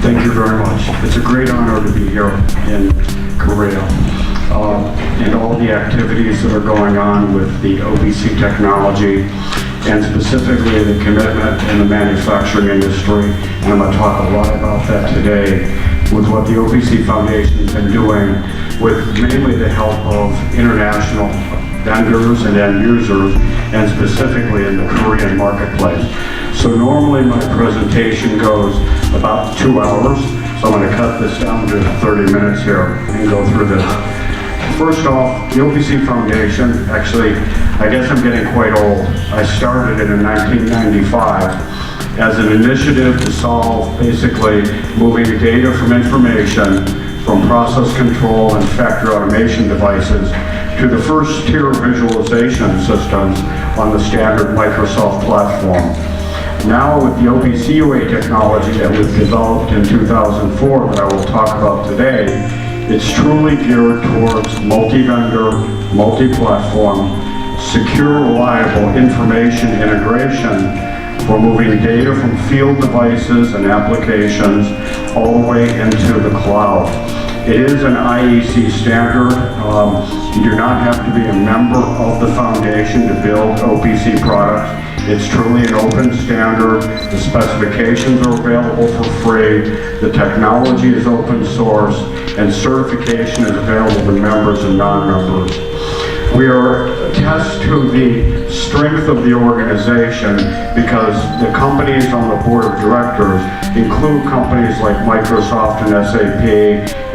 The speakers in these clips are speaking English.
Thank you very much. It's a great honor to be here in Korea and all the activities that are going on with the OPC technology and specifically the commitment in the manufacturing industry. And I'm going to talk a lot about that today with what the OPC Foundation has been doing with mainly the help of international vendors and end users, and specifically in the Korean marketplace. So normally my presentation goes about 2 hours, so I'm going to cut this down to 30 minutes here and go through this. First off, the OPC Foundation, actually, I guess I'm getting quite old. I started it in 1995 as an initiative to solve basically moving data from information from process control and factory automation devices to the first tier visualization systems on the standard Microsoft platform. Now with the OPC UA technology that was developed in 2004 that I will talk about today, it's truly geared towards multi-vendor, multi-platform, secure, reliable information integration for moving data from field devices and applications all the way into the cloud. It is an IEC standard. You do not have to be a member of the foundation to build OPC products. It's truly an open standard. The specifications are available for free. The technology is open source, and certification is available to members and non-members. We are a test to the strength of the organization because the companies on the board of directors include companies like Microsoft and SAP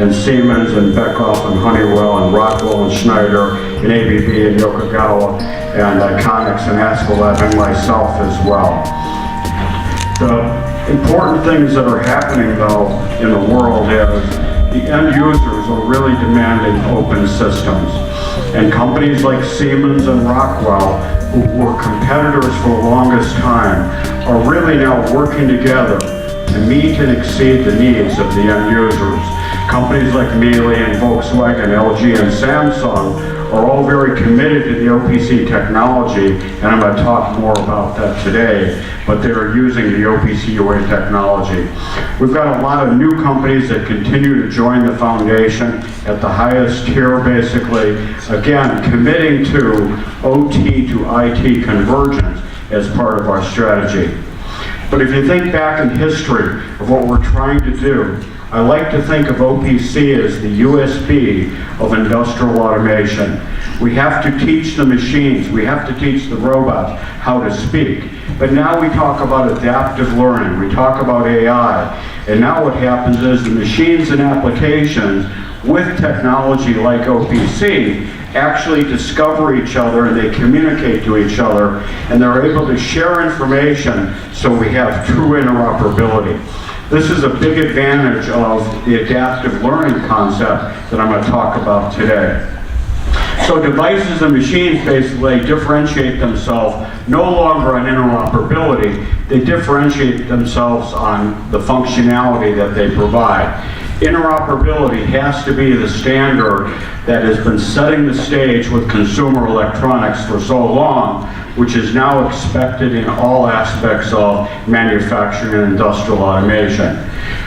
and Siemens and Beckhoff and Honeywell and Rockwell and Schneider and ABB and Yokogawa and Iconics and Aspelab and myself as well. The important things that are happening though in the world is the end users are really demanding open systems. And companies like Siemens and Rockwell, who were competitors for the longest time, are really now working together to meet and exceed the needs of the end users. Companies like Miele and Volkswagen, LG and Samsung are all very committed to the OPC technology, and I'm going to talk more about that today, but they're using the OPC UA technology. We've got a lot of new companies that continue to join the foundation at the highest tier, basically, again, committing to OT to IT convergence as part of our strategy. But if you think back in history of what we're trying to do, I like to think of OPC as the USB of industrial automation. We have to teach the machines, we have to teach the robots how to speak. But now we talk about adaptive learning, we talk about AI, and now what happens is the machines and applications with technology like OPC actually discover each other and they communicate to each other and they're able to share information so we have true interoperability. This is a big advantage of the adaptive learning concept that I'm going to talk about today. So devices and machines basically differentiate themselves no longer on interoperability, they differentiate themselves on the functionality that they provide. Interoperability has to be the standard that has been setting the stage with consumer electronics for so long, which is now expected in all aspects of manufacturing and industrial automation.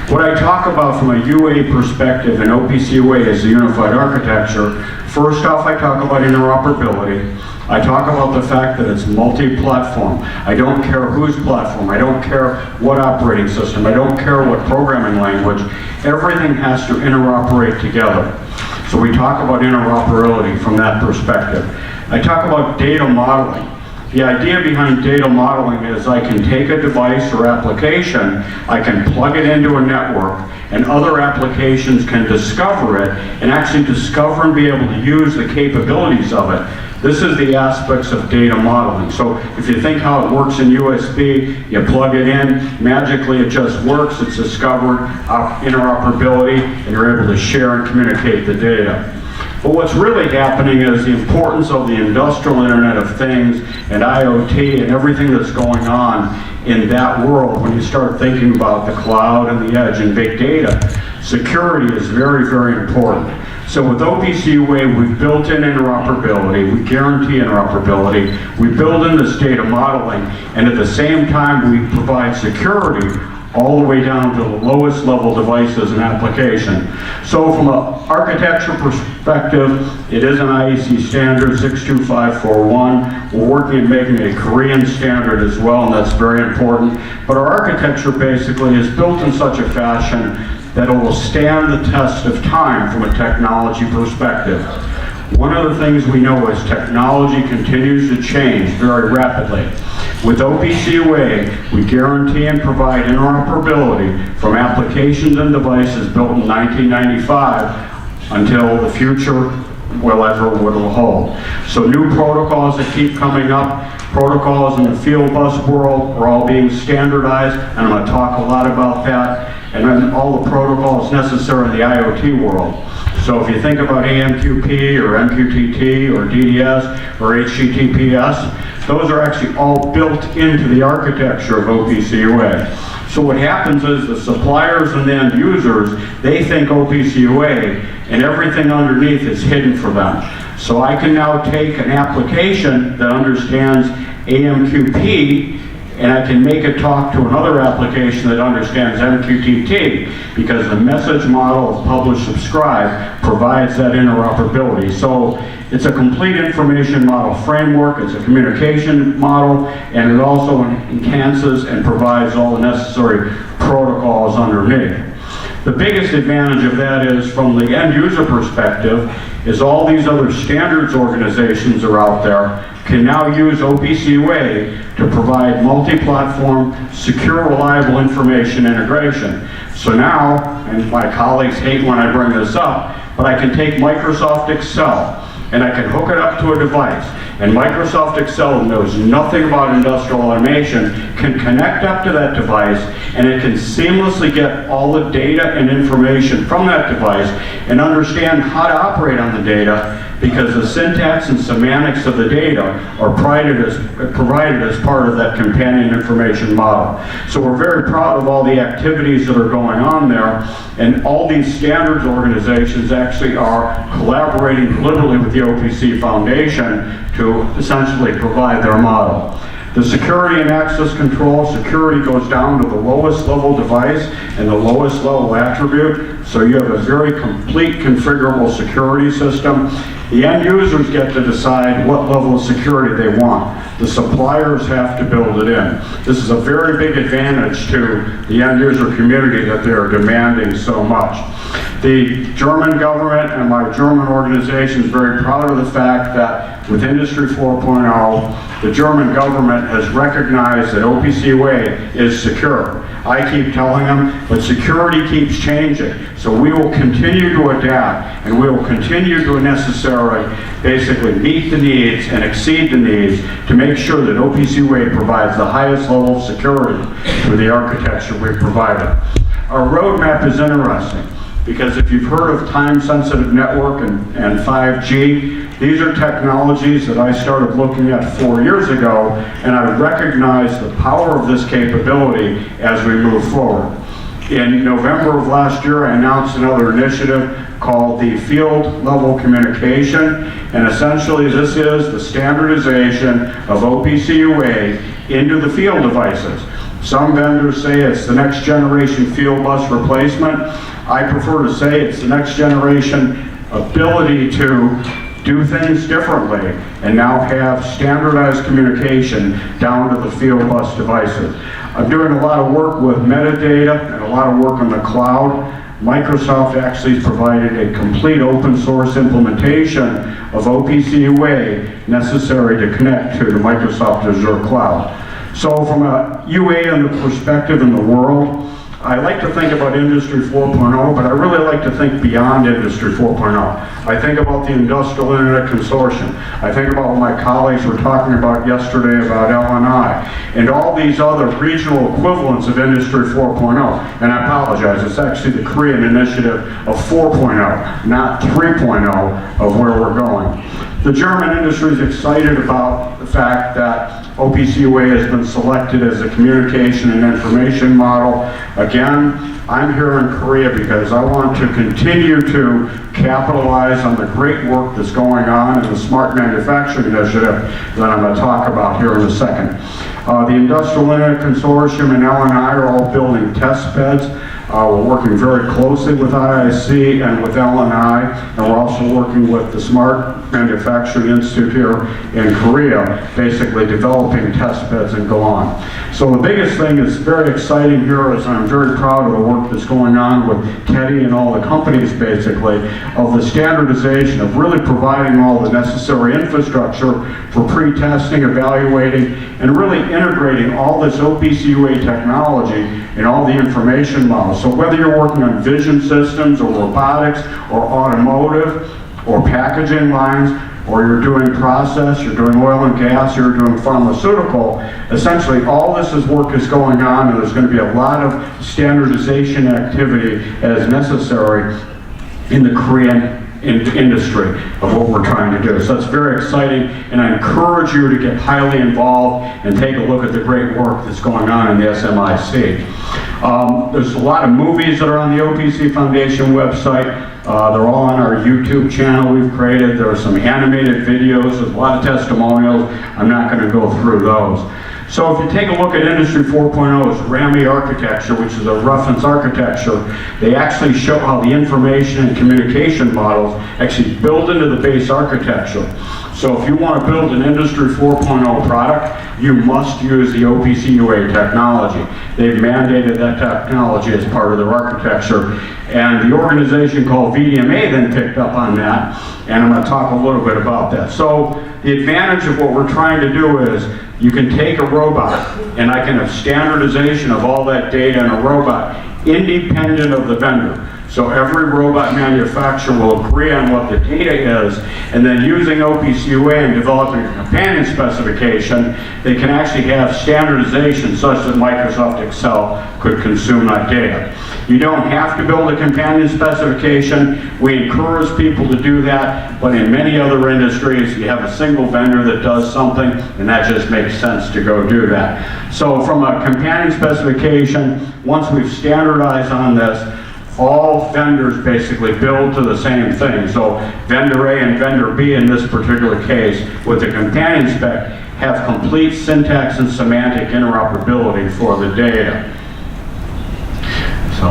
What I talk about from a UA perspective and OPC UA as a unified architecture, first off I talk about interoperability. I talk about the fact that it's multi-platform. I don't care whose platform, I don't care what operating system, I don't care what programming language, everything has to interoperate together. So we talk about interoperability from that perspective. I talk about data modeling. The idea behind data modeling is I can take a device or application, I can plug it into a network, and other applications can discover it and actually discover and be able to use the capabilities of it. This is the aspects of data modeling. So if you think how it works in USB, you plug it in, magically it just works, it's discovered, interoperability, and you're able to share and communicate the data. But what's really happening is the importance of the industrial Internet of Things and IoT and everything that's going on in that world when you start thinking about the cloud and the edge and big data. Security is very, very important. So with OPC UA, we've built in interoperability, we guarantee interoperability, we build in this data modeling, and at the same time we provide security all the way down to the lowest level devices and application. So from an architecture perspective, it is an IEC standard 62541. We're working at making a Korean standard as well, and that's very important. But our architecture basically is built in such a fashion that it will stand the test of time from a technology perspective. One of the things we know is technology continues to change very rapidly. With OPC UA, we guarantee and provide interoperability from applications and devices built in 1995 until the future whatever will hold. So new protocols that keep coming up, protocols in the field bus world are all being standardized, and I'm going to talk a lot about that, and then all the protocols necessary in the IoT world. So if you think about AMQP or MQTT or DDS or HTTPS, those are actually all built into the architecture of OPC UA. So what happens is the suppliers and the end users, they think OPC UA and everything underneath is hidden for them. So I can now take an application that understands AMQP and I can make it talk to another application that understands MQTT because the message model of publish subscribe provides that interoperability. So it's a complete information model framework, it's a communication model, and it also enhances and provides all the necessary protocols underneath. The biggest advantage of that is from the end user perspective is all these other standards organizations are out there can now use OPC UA to provide multi-platform, secure, reliable information integration. So now, and my colleagues hate when I bring this up, but I can take Microsoft Excel and I can hook it up to a device. And Microsoft Excel knows nothing about industrial automation, can connect up to that device, and it can seamlessly get all the data and information from that device and understand how to operate on the data because the syntax and semantics of the data are provided as part of that companion information model. So we're very proud of all the activities that are going on there, and all these standards organizations actually are collaborating literally with the OPC Foundation to essentially provide their model. The security and access control, security goes down to the lowest level device and the lowest level attribute, so you have a very complete configurable security system. The end users get to decide what level of security they want. The suppliers have to build it in. This is a very big advantage to the end user community that they are demanding so much. The German government and my German organization is very proud of the fact that with Industry 4.0, the German government has recognized that OPC UA is secure. I keep telling them, but security keeps changing. So we will continue to adapt and we will continue to necessarily basically meet the needs and exceed the needs to make sure that OPC UA provides the highest level of security for the architecture we've provided. Our roadmap is interesting because if you've heard of time-sensitive network and 5G, these are technologies that I started looking at 4 years ago, and I recognized the power of this capability as we move forward. In November of last year, I announced another initiative called the Field Level Communication, and essentially this is the standardization of OPC UA into the field devices. Some vendors say it's the next generation field bus replacement. I prefer to say it's the next generation ability to do things differently and now have standardized communication down to the field bus devices. I'm doing a lot of work with metadata and a lot of work on the cloud. Microsoft actually has provided a complete open source implementation of OPC UA necessary to connect to the Microsoft Azure cloud. So from a UA and the perspective in the world, I like to think about Industry 4.0, but I really like to think beyond Industry 4.0. I think about the Industrial Internet Consortium. I think about what my colleagues were talking about yesterday about LNI, and all these other regional equivalents of Industry 4.0. And I apologize, it's actually the Korean initiative of 4.0, not 3.0 of where we're going. The German industry is excited about the fact that OPC UA has been selected as a communication and information model. Again, I'm here in Korea because I want to continue to capitalize on the great work that's going on in the Smart Manufacturing Initiative that I'm going to talk about here in a second. The Industrial Internet Consortium and L&I are all building test beds. We're working very closely with IIC and with L&I, and we're also working with the Smart Manufacturing Institute here in Korea, basically developing test beds and go on. So the biggest thing that's very exciting here is I'm very proud of the work that's going on with Teddy and all the companies basically of the standardization of really providing all the necessary infrastructure for pre-testing, evaluating, and really integrating all this OPC UA technology and all the information models. So whether you're working on vision systems or robotics or automotive or packaging lines, or you're doing process, you're doing oil and gas, you're doing pharmaceutical, essentially all this work is going on, and there's going to be a lot of standardization activity as necessary in the Korean industry of what we're trying to do. So that's very exciting, and I encourage you to get highly involved and take a look at the great work that's going on in the SMIC. There's a lot of movies that are on the OPC Foundation website. They're all on our YouTube channel we've created. There are some animated videos, there's a lot of testimonials. I'm not going to go through those. So if you take a look at Industry 4.0's RAMI architecture, which is a reference architecture, they actually show how the information and communication models actually build into the base architecture. So if you want to build an Industry 4.0 product, you must use the OPC UA technology. They've mandated that technology as part of their architecture. And the organization called VDMA then picked up on that, and I'm going to talk a little bit about that. So the advantage of what we're trying to do is you can take a robot, and I can have standardization of all that data in a robot, independent of the vendor. So every robot manufacturer will agree on what the data is, and then using OPC UA and developing a companion specification, they can actually have standardization such that Microsoft Excel could consume that data. You don't have to build a companion specification. We encourage people to do that, but in many other industries, you have a single vendor that does something, and that just makes sense to go do that. So from a companion specification, once we've standardized on this, all vendors basically build to the same thing. So vendor A and vendor B in this particular case with the companion spec have complete syntax and semantic interoperability for the data. So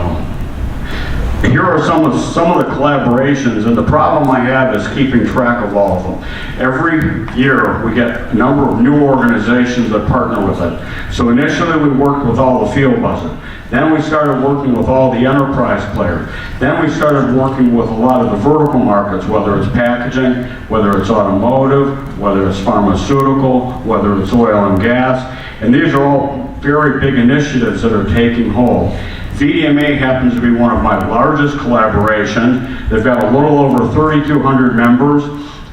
here are some of the collaborations, and the problem I have is keeping track of all of them. Every year we get a number of new organizations that partner with it. So initially we worked with all the field buzzers. Then we started working with all the enterprise players. Then we started working with a lot of the vertical markets, whether it's packaging, whether it's automotive, whether it's pharmaceutical, whether it's oil and gas. And these are all very big initiatives that are taking hold. VDMA happens to be one of my largest collaborations. They've got a little over 3,200 members.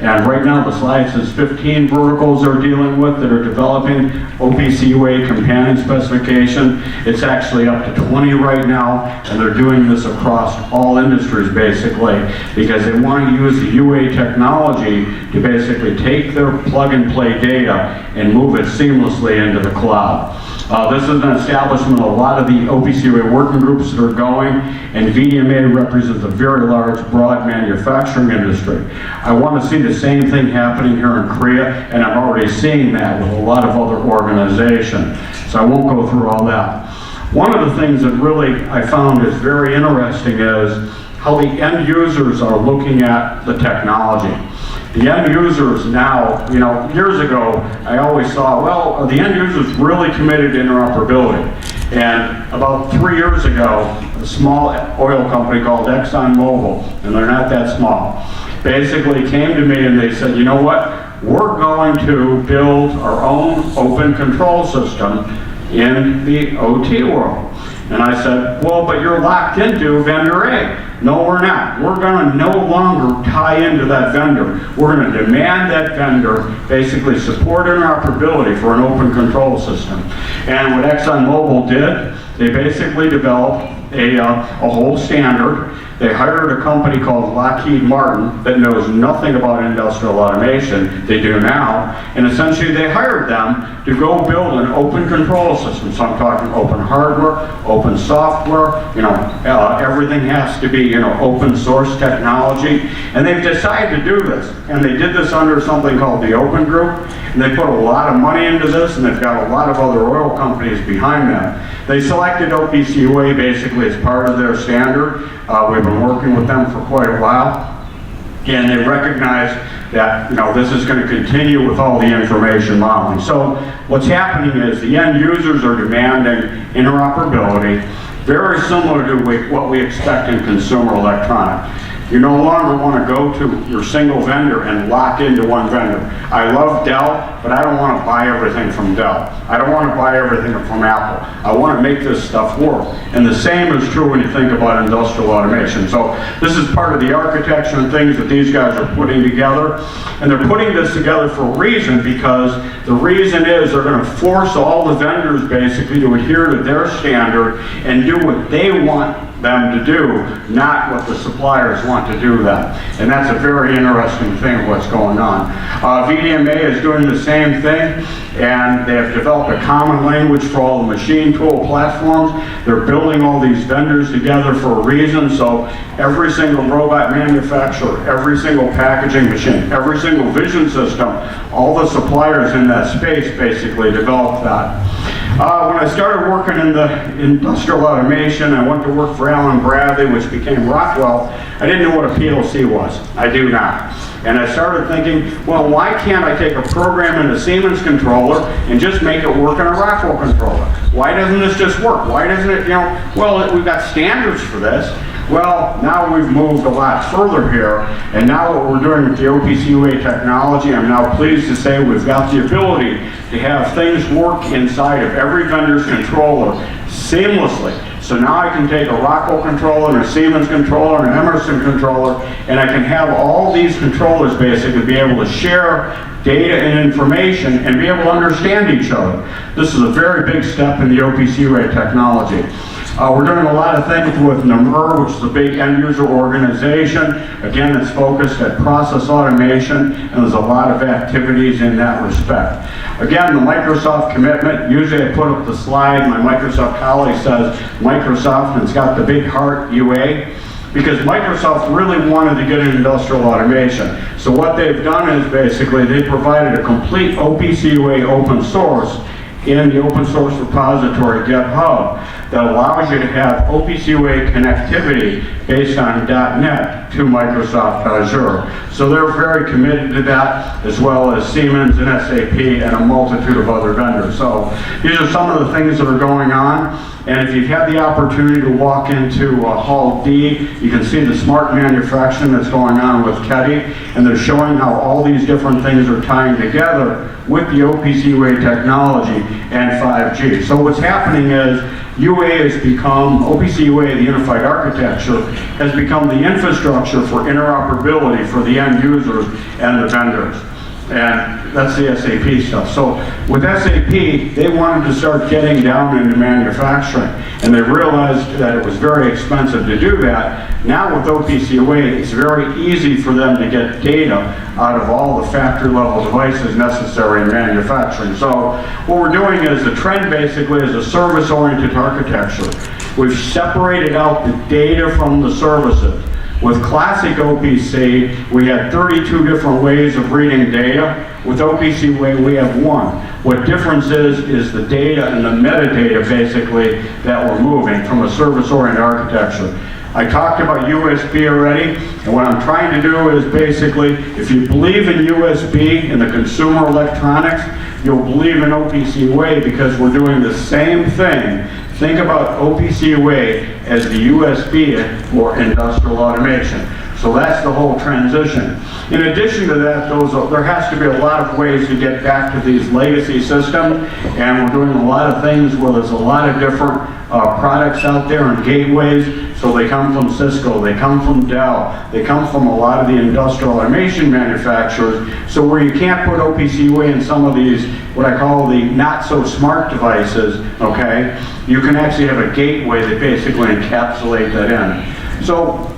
And right now the slide says 15 verticals they're dealing with that are developing OPC UA companion specification. It's actually up to 20 right now, and they're doing this across all industries basically because they want to use the UA technology to basically take their plug and play data and move it seamlessly into the cloud. This is an establishment of a lot of the OPC UA working groups that are going, and VDMA represents a very large, broad manufacturing industry. I want to see the same thing happening here in Korea, and I'm already seeing that with a lot of other organizations. So I won't go through all that. One of the things that really I found is very interesting is how the end users are looking at the technology. The end users now, years ago, I always thought, well, are the end users really committed to interoperability? And about 3 years ago, a small oil company called ExxonMobil, and they're not that small, basically came to me and they said, you know what, we're going to build our own open control system in the OT world. And I said, well, but you're locked into vendor A. No, we're not. We're going to no longer tie into that vendor. We're going to demand that vendor basically support interoperability for an open control system. And what ExxonMobil did, they basically developed a whole standard. They hired a company called Lockheed Martin that knows nothing about industrial automation. They do now. And essentially they hired them to go build an open control system. So I'm talking open hardware, open open software, everything has to be, open source technology. And they've decided to do this. And they did this under something called the Open Group. And they put a lot of money into this, and they've got a lot of other oil companies behind them. They selected OPC UA basically as part of their standard. We've been working with them for quite a while. And they recognize that this is going to continue with all the information modeling. So what's happening is the end users are demanding interoperability, very similar to what we expect in consumer electronics. You no longer want to go to your single vendor and lock into one vendor. I love Dell, but I don't want to buy everything from Dell. I don't want to buy everything from Apple. I want to make this stuff work. And the same is true when you think about industrial automation. So this is part of the architecture and things that these guys are putting together. And they're putting this together for a reason, because the reason is they're going to force all the vendors basically to adhere to their standard and do what they want them to do, not what the suppliers want to do then. And that's a very interesting thing of what's going on. VDMA is doing the same thing, and they have developed a common language for all the machine tool platforms. They're building all these vendors together for a reason, so every single robot manufacturer, every single packaging machine, every single vision system, all the suppliers in that space basically developed that. When I started working in the industrial automation, I went to work for Allen Bradley, which became Rockwell. I didn't know what a PLC was. I do now. And I started thinking, well, why can't I take a program in a Siemens controller and just make it work in a Rockwell controller? Why doesn't this just work? Why doesn't it, well, we've got standards for this. Well, now we've moved a lot further here, and now what we're doing with the OPC UA technology, I'm now pleased to say we've got the ability to have things work inside of every vendor's controller seamlessly. So now I can take a Rockwell controller and a Siemens controller and an Emerson controller, and I can have all these controllers basically be able to share data and information and be able to understand each other. This is a very big step in the OPC UA technology. We're doing a lot of things with NMR, which is a big end-user organization. Again, it's focused at process automation, and there's a lot of activities in that respect. Again, the Microsoft commitment, usually I put up the slide, my Microsoft colleague says Microsoft, and it's got the big heart, UA, because Microsoft really wanted to get into industrial automation. So what they've done is basically they provided a complete OPC UA open source in the open source repository GitHub that allows you to have OPC UA connectivity based on .NET to Microsoft Azure. So they're very committed to that, as well as Siemens and SAP and a multitude of other vendors. So these are some of the things that are going on. And if you've had the opportunity to walk into Hall D, you can see the smart manufacturing that's going on with Ketty, and they're showing how all these different things are tying together with the OPC UA technology and 5G. So what's happening is UA has become, OPC UA, the unified architecture, has become the infrastructure for interoperability for the end users and the vendors. And that's the SAP stuff. So with SAP, they wanted to start getting down into manufacturing, and they realized that it was very expensive to do that. Now with OPC UA, it's very easy for them to get data out of all the factory level devices necessary in manufacturing. So what we're doing is the trend basically is a service oriented architecture. We've separated out the data from the services. With classic OPC, we had 32 different ways of reading data. With OPC UA, we have one. What difference is the data and the metadata, basically, that we're moving from a service-oriented architecture. I talked about USB already, and what I'm trying to do is basically, if you believe in USB in the consumer electronics, you'll believe in OPC UA because we're doing the same thing. Think about OPC UA as the USB for industrial automation. So that's the whole transition. In addition to that, there has to be a lot of ways to get back to these legacy systems, and we're doing a lot of things where there's a lot of different products out there and gateways. So they come from Cisco, they come from Dell, they come from a lot of the industrial automation manufacturers. So where you can't put OPC UA in some of these, what I call the not so smart devices, okay, you can actually have a gateway that basically encapsulate that in. So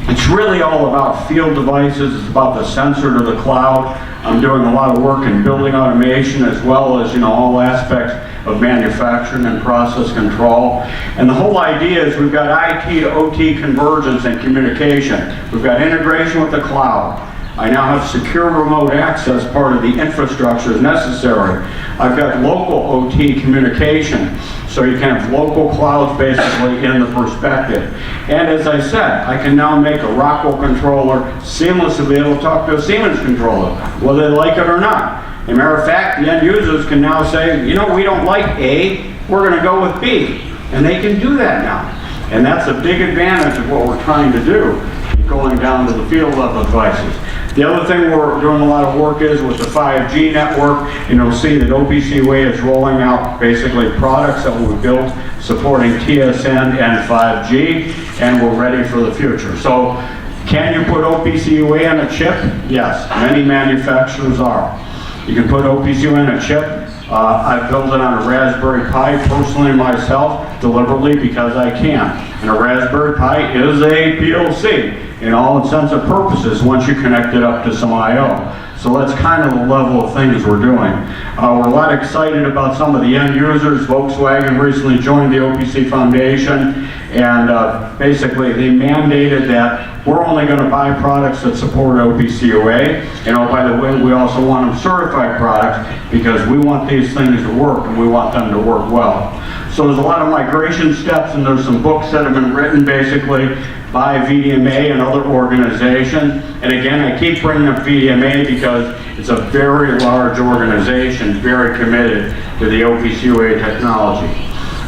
it's really all about field devices. It's about the sensor to the cloud. I'm doing a lot of work in building automation as well as, all aspects of manufacturing and process control. And the whole idea is we've got IT to OT convergence and communication. We've got integration with the cloud. I now have secure remote access, part of the infrastructure is necessary. I've got local OT communication, so you can have local clouds basically in the perspective. And as I said, I can now make a Rockwell controller seamlessly be able to talk to a Siemens controller, whether they like it or not. As a matter of fact, the end users can now say, you know, we don't like A, we're going to go with B. And they can do that now. And that's a big advantage of what we're trying to do, going down to the field level devices. The other thing we're doing a lot of work is with the 5G network. You know, see that OPC UA is rolling out basically products that we built supporting TSN and 5G, and we're ready for the future. So, can you put OPC UA on a chip? Yes, many manufacturers are. You can put OPC UA on a chip. I've built it on a Raspberry Pi personally myself, deliberately because I can. And a Raspberry Pi is a PLC in all intents and purposes once you connect it up to some I/O. So that's kind of the level of things we're doing. We're a lot excited about some of the end users. Volkswagen recently joined the OPC Foundation, and basically they mandated that we're only going to buy products that support OPC UA. And oh, by the way, we also want them certified products because we want these things to work and we want them to work well. So there's a lot of migration steps, and there's some books that have been written basically by VDMA and other organizations. And again, I keep bringing up VDMA because it's a very large organization, very committed to the OPC UA technology.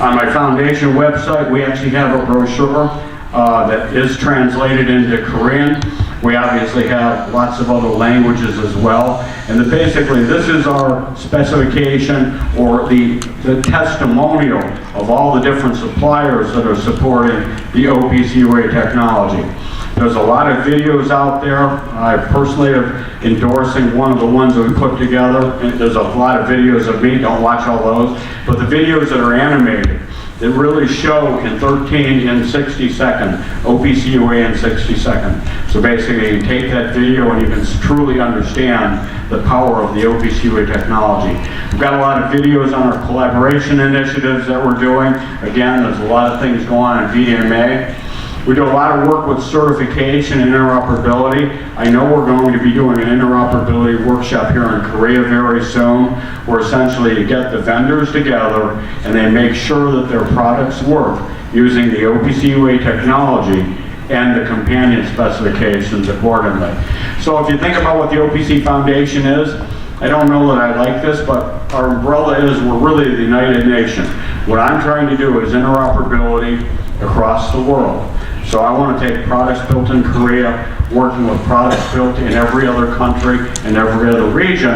On my foundation website, we actually have a brochure that is translated into Korean. We obviously have lots of other languages as well. And basically, this is our specification, or the testimonial of all the different suppliers that are supporting the OPC UA technology. There's a lot of videos out there. I personally am endorsing one of the ones that we put together. And there's a lot of videos of me, don't watch all those. But the videos that are animated, that really show in 13 and 60 seconds, OPC UA in 60 seconds. So basically you take that video and you can truly understand the power of the OPC UA technology. We've got a lot of videos on our collaboration initiatives that we're doing. Again, there's a lot of things going on in VDMA. We do a lot of work with certification and interoperability. I know we're going to be doing an interoperability workshop here in Korea very soon, where essentially you get the vendors together and they make sure that their products work using the OPC UA technology and the companion specifications accordingly. So if you think about what the OPC Foundation is, I don't know that I like this, but our umbrella is we're really the United Nations. What I'm trying to do is interoperability across the world. So I want to take products built in Korea, working with products built in every other country and every other region.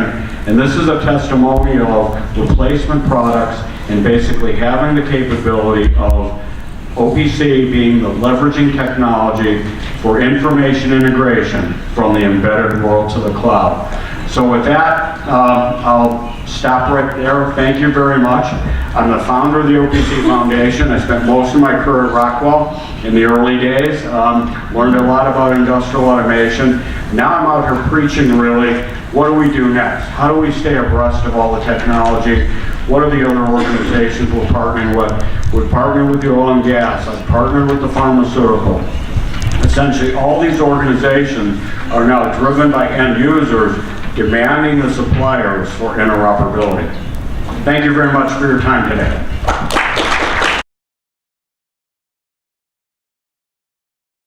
And this is a testimonial of replacement products and basically having the capability of OPC being the leveraging technology for information integration from the embedded world to the cloud. So with that, I'll stop right there. Thank you very much. I'm the founder of the OPC Foundation. I spent most of my career at Rockwell in the early days. Learned a lot about industrial automation. Now I'm out here preaching really, what do we do next? How do we stay abreast of all the technology? What are the other organizations we're partnering with? We're partnering with the oil and gas. I've partnered with the pharmaceutical. Essentially, all these organizations are now driven by end users demanding the suppliers for interoperability. Thank you very much for your time today.